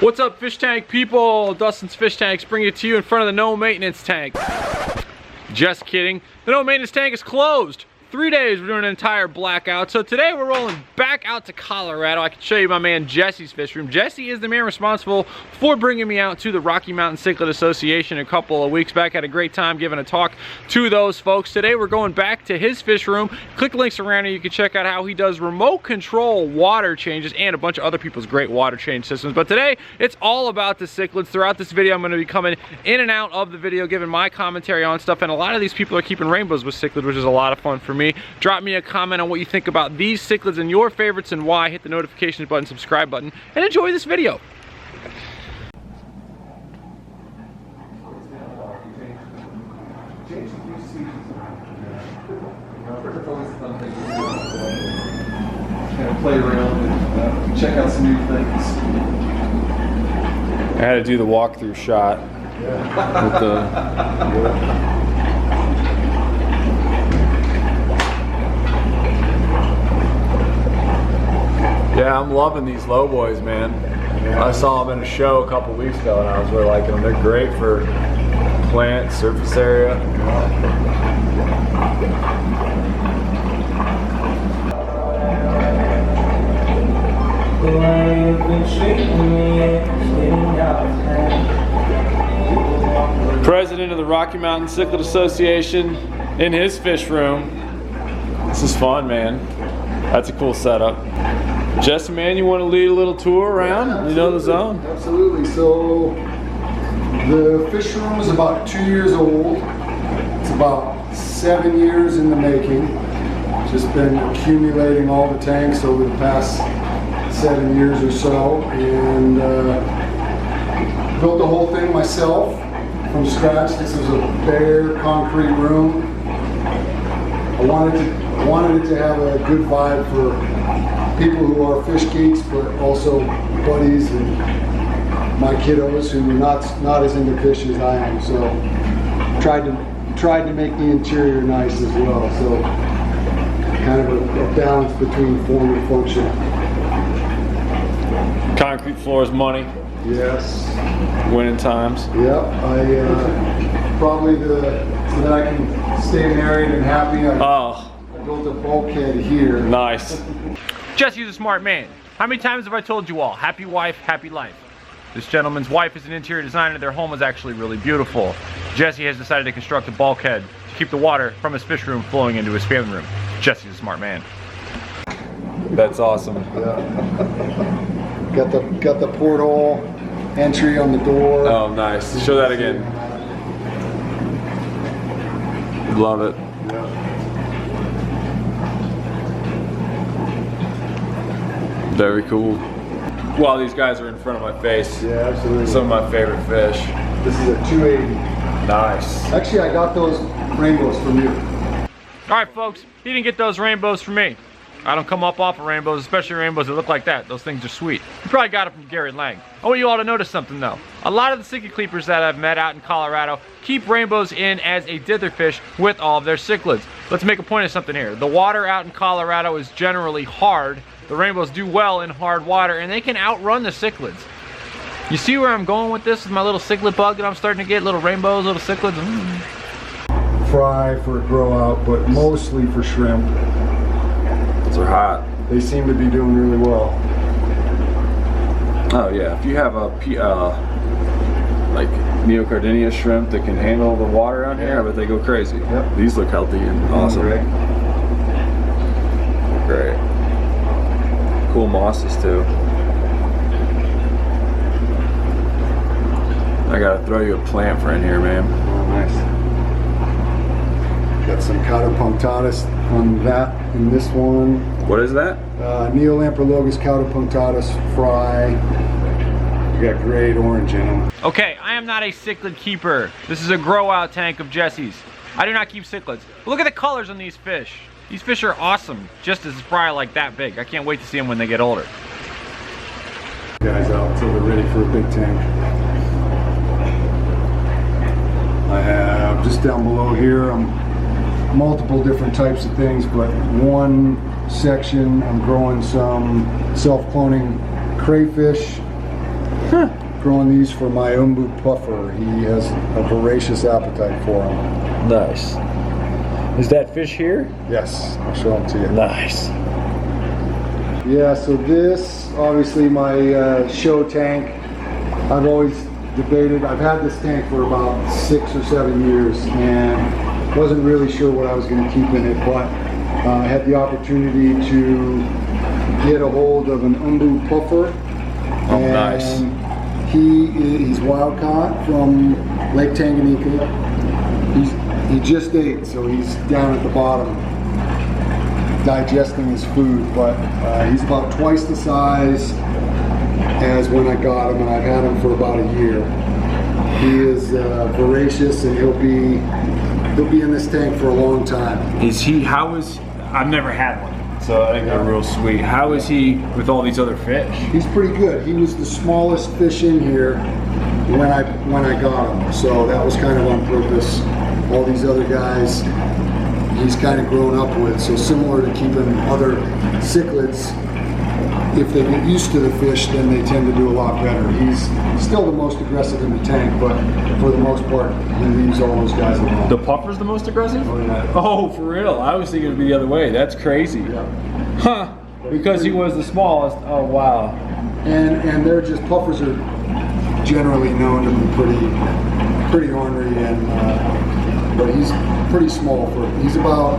What's up, fish tank people? Dustin's Fish Tanks bring it to you in front of the no maintenance tank. Just kidding. The no maintenance tank is closed. 3 days we're doing an entire blackout. So today we're rolling back out to Colorado. I can show you my man Jesse's fish room. Jesse is the man responsible for bringing me out to the Rocky Mountain Cichlid Association a couple of weeks back. Had a great time giving a talk to those folks. Today we're going back to his fish room. Click links around here. You can check out how he does remote control water changes and a bunch of other people's great water change systems. But today it's all about the cichlids. Throughout this video I'm going to be coming in and out of the video giving my commentary on stuff, and a lot of these people are keeping rainbows with cichlids, which is a lot of fun for me. Drop me a comment on what you think about these cichlids and your favorites and why. Hit the notifications button, subscribe button, and enjoy this video. Play around and check out some new things. I had to do the walkthrough shot with the Yeah, I'm loving these low boys, man. Yeah. I saw them in a show a couple weeks ago and I was really liking them. They're great for plant, surface area. President of the Rocky Mountain Cichlid Association in his fish room. This is fun, man. That's a cool setup. Jesse, man, you want to lead a little tour around? Yeah, you know the zone? Absolutely. So the fish room is about 2 years old. It's about 7 years in the making. Just been accumulating all the tanks over the past 7 years or so, and built the whole thing myself from scratch. This is a bare concrete room. I wanted it to have a good vibe for people who are fish geeks, but also buddies and my kiddos who are not as into fish as I am. So tried to make the interior nice as well. So kind of a balance between form and function. Concrete floor is money. Yes. Winning times. Yep. Probably so that I can stay married and happy. I built a bulkhead here. Nice. Jesse's a smart man. How many times have I told you all? Happy wife, happy life. This gentleman's wife is an interior designer. Their home is actually really beautiful. Jesse has decided to construct a bulkhead to keep the water from his fish room flowing into his family room. Jesse's a smart man. That's awesome. Yeah. Got the porthole entry on the door. Oh, nice. Show that again. Love it. Yeah. Very cool. While these guys are in front of my face, Yeah, absolutely. some of my favorite fish. This is a 280. Nice. Actually, I got those rainbows from you. All right, folks, he didn't get those rainbows from me. I don't come up off of rainbows, especially rainbows that look like that. Those things are sweet. You probably got it from Gary Lang. I want you all to notice something though. A lot of the cichlid keepers that I've met out in Colorado keep rainbows in as a dither fish with all of their cichlids. Let's make a point of something here. The water out in Colorado is generally hard. The rainbows do well in hard water and they can outrun the cichlids. You see where I'm going with this with my little cichlid bug that I'm starting to get? Little rainbows, little cichlids. Fry for a grow out, but mostly for shrimp. Those are hot. They seem to be doing really well. Oh yeah, if you have a like neocardinia shrimp that can handle the water out here, I bet they go crazy. Yep. These look healthy and awesome. Great. Cool mosses too. I gotta throw you a plant friend here, man. Oh, nice. Got some Cautopunctatus on that in this one. What is that? Neolamprologus cautopunctatus fry. You got great orange in them. Okay, I am not a cichlid keeper. This is a grow out tank of Jesse's. I do not keep cichlids. But look at the colors on these fish. These fish are awesome, just as fry like that big. I can't wait to see them when they get older. Guys out until they're ready for a big tank. I have just down below here, multiple different types of things, but one section I'm growing some self-cloning crayfish Growing these for my umbu puffer. He has a voracious appetite for them. Nice. Is that fish here? Yes, I'll show them to you. Nice. Yeah, so this, obviously my show tank. I've always debated, I've had this tank for about 6 or 7 years and wasn't really sure what I was going to keep in it, but I had the opportunity to get a hold of an umbu puffer. Oh, nice. He's wild caught from Lake Tanganyika. He just ate, so he's down at the bottom digesting his food, but he's about twice the size as when I got him, and I've had him for about a year. He is voracious, and he'll be in this tank for a long time. Is he? I've never had one, so I think they're real sweet. How is he with all these other fish? He's pretty good. He was the smallest fish in here when I got him, so that was kind of on purpose. All these other guys, he's kind of grown up with, so similar to keeping other cichlids. If they get used to the fish, then they tend to do a lot better. He's still the most aggressive in the tank, but for the most part, he leaves all those guys alone. The puffer's the most aggressive? Oh, yeah. Oh, for real? I was thinking it'd be the other way. That's crazy. Yeah. Huh. Because he was the smallest. Oh, wow. And they're just, puffers are generally known to be pretty ornery, and but he's pretty small he's about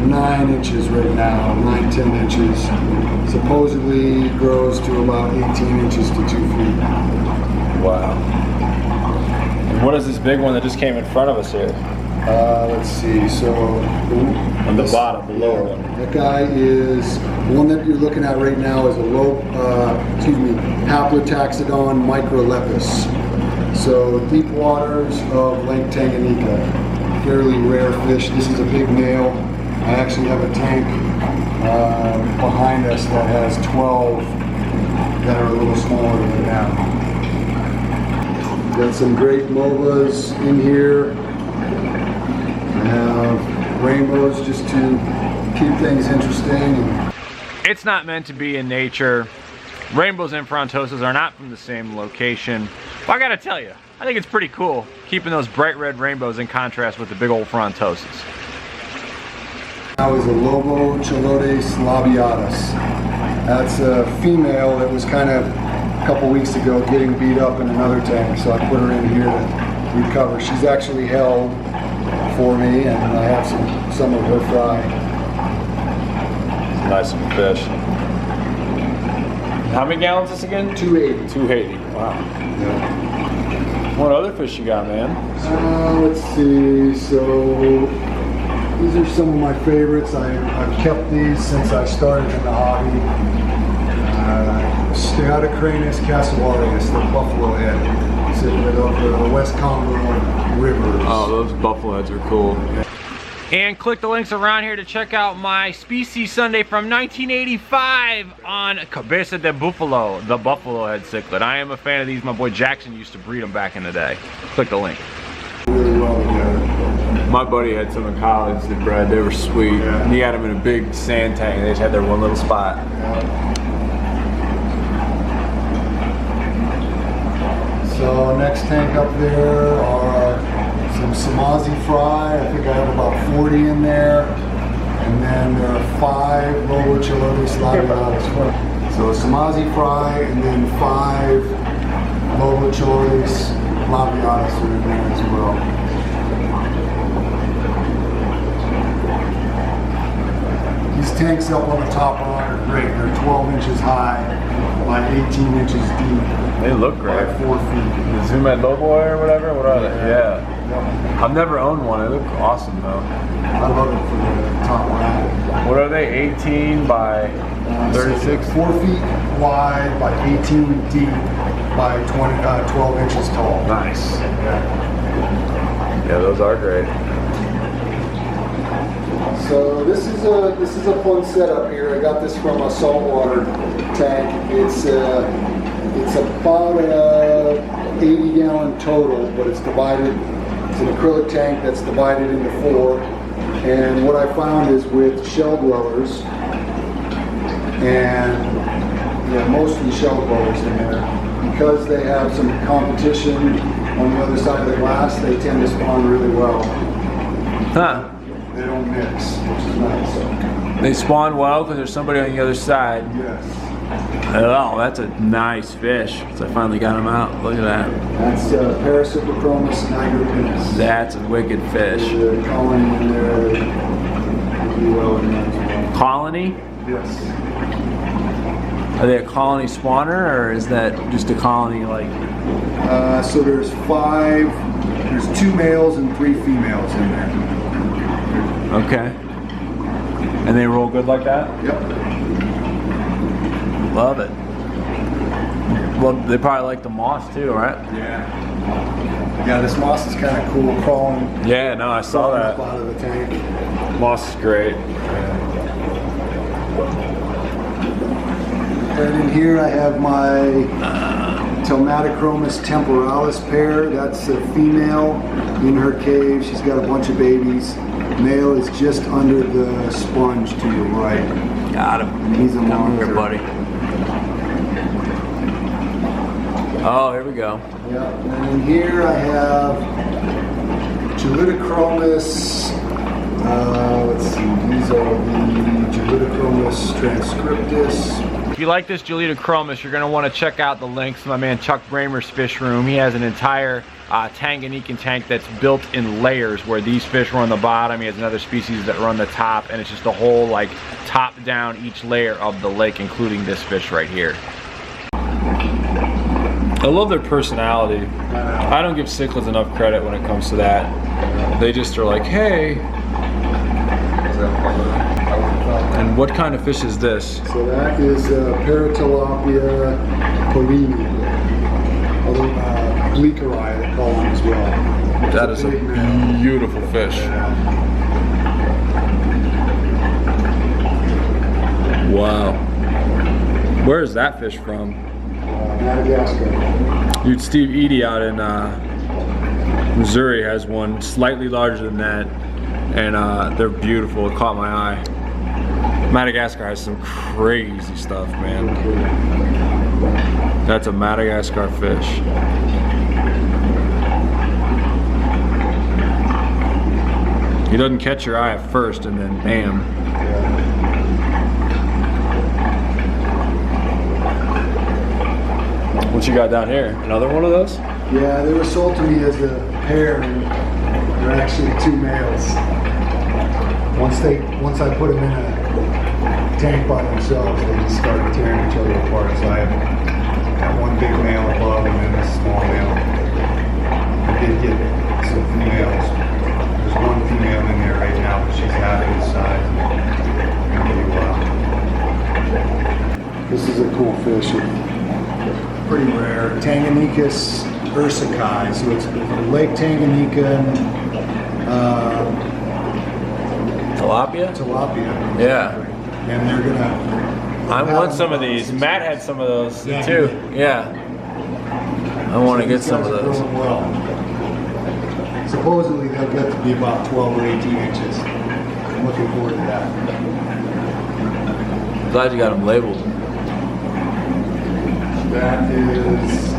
9 inches right now, 9-10 inches. Supposedly grows to about 18 inches to 2 feet. Wow. And what is this big one that just came in front of us here? Let's see, so On the bottom, the lower one. That guy is, the one that you're looking at right now is a Haplotaxodon microlepis. So deep waters of Lake Tanganyika, fairly rare fish. This is a big male. I actually have a tank behind us that has 12 that are a little smaller than that. Got some great MOVAs in here. I have rainbows just to keep things interesting. It's not meant to be in nature. Rainbows and frontosas are not from the same location. But I gotta tell you, I think it's pretty cool keeping those bright red rainbows in contrast with the big old frontosas. Now is a Lobocholotes labiatus. That's a female that was kind of a couple weeks ago getting beat up in another tank, so I put her in here to recover. She's actually held for me, and I have some of her fry. Nice little fish. How many gallons is this again? 280. 280. Wow. Yeah. What other fish you got, man? Let's see. So these are some of my favorites. I've kept these since I started in the hobby. Steatocranus cassowarius, the buffalo head, sitting over the West Congo River. Oh, those buffalo heads are cool. And click the links around here to check out my Species Sunday from 1985 on Cabeza de Buffalo, the buffalo head cichlid. I am a fan of these. My boy Jackson used to breed them back in the day. Click the link. Really well together. My buddy had some in college that bred. They were sweet. Yeah. And he had them in a big sand tank. And they just had their one little spot. Yeah. So next tank up there are some Samazi fry. I think I have about 40 in there. And then there are 5 Lobocholotes labiatus. So Samazi fry and then 5 Lobocholotes labiatus are in there as well. These tanks up on the top rock are great. They're 12 inches high by 18 inches deep. They look great. By 4 feet. The Zoom Ed Lobo or whatever? What are they? Yeah. Yeah. I've never owned one. They look awesome though. I love it for the top rack. What are they? 18 by 36? So 4 feet wide by 18 deep by 12 inches tall. Nice. Yeah. Yeah, those are great. So this is a fun setup here. I got this from a saltwater tank. It's about a 80-gallon total, but it's divided. It's an acrylic tank that's divided into 4. And what I found is with shell dwellers, and yeah, mostly shell dwellers in there. because they have some competition on the other side of the glass, they tend to spawn really well. Huh. They don't mix, which is nice. They spawn well because there's somebody on the other side. Yes. Oh, that's a nice fish. So I finally got him out. Look at that. That's Parasiprochromis nigropinis. That's a wicked fish. There's a colony in there that do well in that as well. Colony? Yes. Are they a colony spawner, or is that just a colony like? So there's 2 males and 3 females in there. Okay. And they roll good like that? Yep. Love it. Well, they probably like the moss too, right? Yeah. Yeah, this moss is kind of cool, crawling. Yeah, no, I saw that. Up out of the tank. Moss is great. And in here I have my Tanganicodus temporalis pair. That's a female in her cave. She's got a bunch of babies. Male is just under the sponge to your right. Got him. He's a Come monster. here, buddy. Oh, here we go. Yeah. And in here I have Gelidochromos. Let's see. These are the Gelidochromos transcriptus. If you like this Gelidochromos, you're going to want to check out the links to my man Chuck Bramer's fish room. He has an entire Tanganicodus tank that's built in layers where these fish are on the bottom. He has another species that are on the top, and it's just a whole like top down each layer of the lake, including this fish right here. I love their personality. I don't give cichlids enough credit when it comes to that. They just are like, hey. And what kind of fish is this? So that is Paratilapia polini, although bleakeri they call them as well. That is a beautiful fish. Wow. Where is that fish from? Madagascar. Dude, Steve Eady out in Missouri has one slightly larger than that, and they're beautiful. It caught my eye. Madagascar has some crazy stuff, man. That's a Madagascar fish. He doesn't catch your eye at first, and then bam. What you got down here? Another one of those? Yeah, they were sold to me as a pair, and they're actually 2 males. Once I put them in a tank by themselves, they just started tearing each other apart. So I have one big male above and then a small male. I did get some females. There's one female in there right now, but she's half his size. This is a cool fish. It's pretty rare. Tanganicodus Irscae. So it's Lake Tanganyika. Tilapia. Yeah. And they're gonna. I want some of these. Matt had some of those Yeah, too. Yeah. I want to get These some of guys are those. growing well. Supposedly they'll get to be about 12 or 18 inches. I'm looking forward to that. Glad you got them labeled. That is.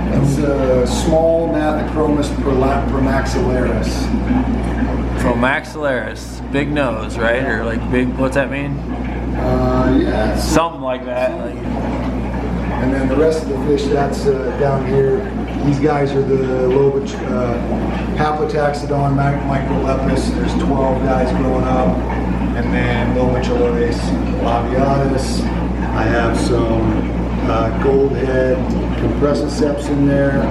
That's a small Mathachromis promaxillaris. Promaxillaris, big nose, right? Or like big, what's that mean? Yeah. Something like that. Like, and then the rest of the fish, that's down here. These guys are the Haplotaxodon microlepis. There's 12 guys growing up. And then Lobicularis labiatus. I have some gold head compressiceps in there.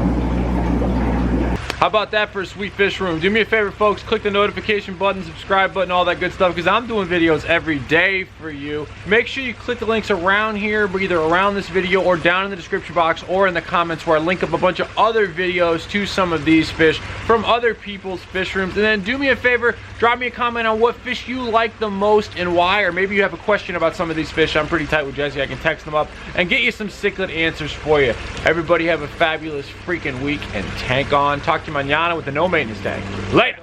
how about that for a sweet fish room? Do me a favor, folks, click the notification button, subscribe button, all that good stuff, because I'm doing videos every day for you. Make sure you click the links around here, either around this video or down in the description box or in the comments, where I link up a bunch of other videos to some of these fish from other people's fish rooms. And then do me a favor, drop me a comment on what fish you like the most and why, or maybe you have a question about some of these fish. I'm pretty tight with Jesse. I can text them up and get you some cichlid answers for you. Everybody have a fabulous freaking week, and tank on. Talk to you mañana with the no maintenance tank. Later.